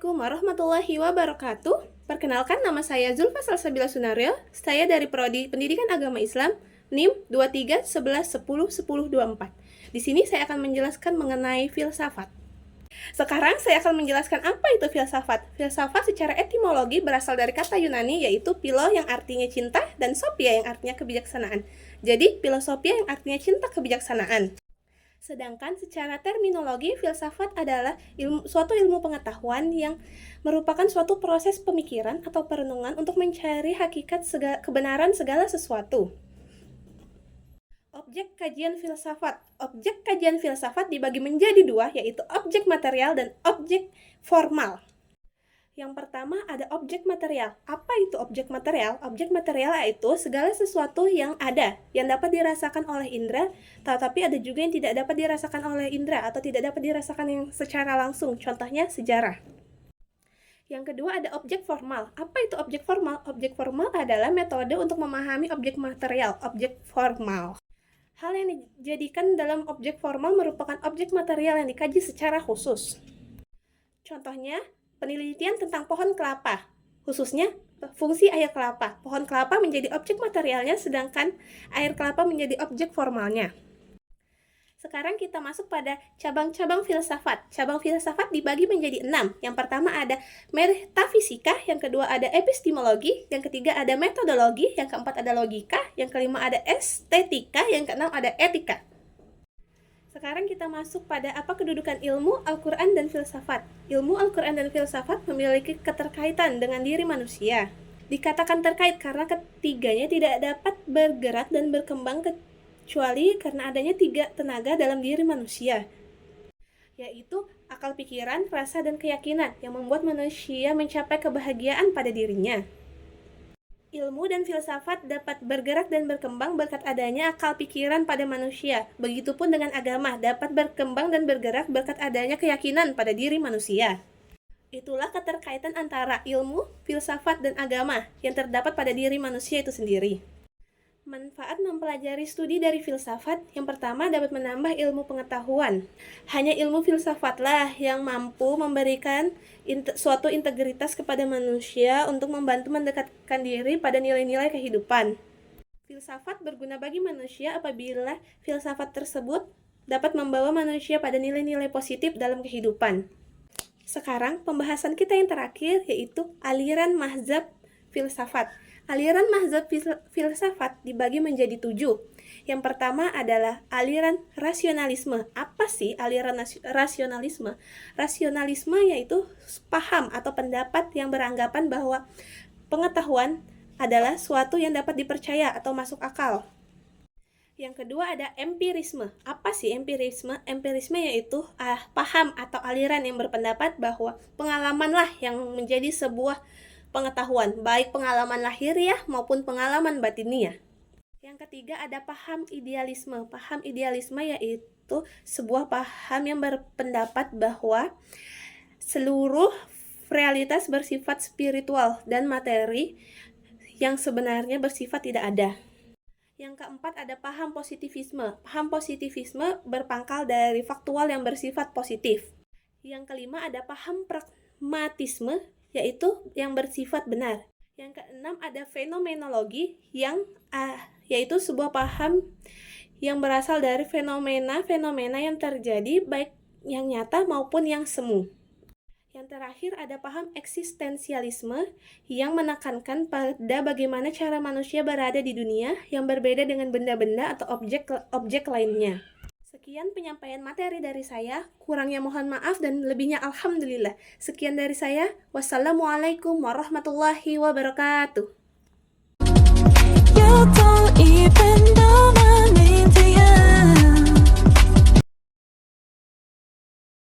Assalamualaikum warahmatullahi wabarakatuh. Perkenalkan, nama saya Zulfa Salsabila Sunario. Saya dari Prodi Pendidikan Agama Islam, NIM 2311101024. Di sini saya akan menjelaskan mengenai filsafat. Sekarang saya akan menjelaskan apa itu filsafat. Filsafat secara etimologi berasal dari kata Yunani, yaitu philo yang artinya cinta dan sophia yang artinya kebijaksanaan. Jadi, filosofia yang artinya cinta kebijaksanaan. Sedangkan secara terminologi, filsafat adalah suatu ilmu pengetahuan yang merupakan suatu proses pemikiran atau perenungan untuk mencari hakikat kebenaran segala sesuatu. Objek kajian filsafat. Objek kajian filsafat dibagi menjadi dua, yaitu objek material dan objek formal. Yang pertama ada objek material. Apa itu objek material? Objek material yaitu segala sesuatu yang ada, yang dapat dirasakan oleh indera, tetapi ada juga yang tidak dapat dirasakan oleh indera atau tidak dapat dirasakan yang secara langsung. Contohnya sejarah. Yang kedua ada objek formal. Apa itu objek formal? Objek formal adalah metode untuk memahami objek material, objek formal. Hal yang dijadikan dalam objek formal merupakan objek material yang dikaji secara khusus. Contohnya, penelitian tentang pohon kelapa, khususnya fungsi air kelapa. Pohon kelapa menjadi objek materialnya, sedangkan air kelapa menjadi objek formalnya. Sekarang kita masuk pada cabang-cabang filsafat. Cabang filsafat dibagi menjadi 6. Yang pertama ada metafisika, yang kedua ada epistemologi, yang ketiga ada metodologi, yang keempat ada logika, yang kelima ada estetika, yang keenam ada etika. Sekarang kita masuk pada apa kedudukan ilmu, Al-Quran, dan filsafat. Ilmu, Al-Quran, dan filsafat memiliki keterkaitan dengan diri manusia. Dikatakan terkait karena ketiganya tidak dapat bergerak dan berkembang kecuali karena adanya 3 tenaga dalam diri manusia, yaitu akal pikiran, rasa, dan keyakinan yang membuat manusia mencapai kebahagiaan pada dirinya. Ilmu dan filsafat dapat bergerak dan berkembang berkat adanya akal pikiran pada manusia. Begitupun dengan agama, dapat berkembang dan bergerak berkat adanya keyakinan pada diri manusia. Itulah keterkaitan antara ilmu, filsafat, dan agama yang terdapat pada diri manusia itu sendiri. Manfaat mempelajari studi dari filsafat. Yang pertama, dapat menambah ilmu pengetahuan. Hanya ilmu filsafatlah yang mampu memberikan suatu integritas kepada manusia untuk membantu mendekatkan diri pada nilai-nilai kehidupan. Filsafat berguna bagi manusia apabila filsafat tersebut dapat membawa manusia pada nilai-nilai positif dalam kehidupan. Sekarang, pembahasan kita yang terakhir yaitu aliran mazhab filsafat. Aliran mazhab filsafat dibagi menjadi 7. Yang pertama adalah aliran rasionalisme. Apa sih aliran rasionalisme? Rasionalisme yaitu paham atau pendapat yang beranggapan bahwa pengetahuan adalah suatu yang dapat dipercaya atau masuk akal. Yang kedua ada empirisme. Apa sih empirisme? Empirisme yaitu paham atau aliran yang berpendapat bahwa pengalamanlah yang menjadi sebuah pengetahuan, baik pengalaman lahiriah maupun pengalaman batiniah. Yang ketiga ada paham idealisme. Paham idealisme yaitu sebuah paham yang berpendapat bahwa seluruh realitas bersifat spiritual dan materi yang sebenarnya bersifat tidak ada. Yang keempat ada paham positivisme. Paham positivisme berpangkal dari faktual yang bersifat positif. Yang kelima ada paham pragmatisme, yaitu yang bersifat benar. Yang keenam ada fenomenologi yaitu sebuah paham yang berasal dari fenomena-fenomena yang terjadi baik yang nyata maupun yang semu. Yang terakhir ada paham eksistensialisme yang menekankan pada bagaimana cara manusia berada di dunia yang berbeda dengan benda-benda atau objek lainnya. Sekian penyampaian materi dari saya, kurangnya mohon maaf dan lebihnya alhamdulillah. Sekian dari saya, wassalamualaikum warahmatullahi wabarakatuh.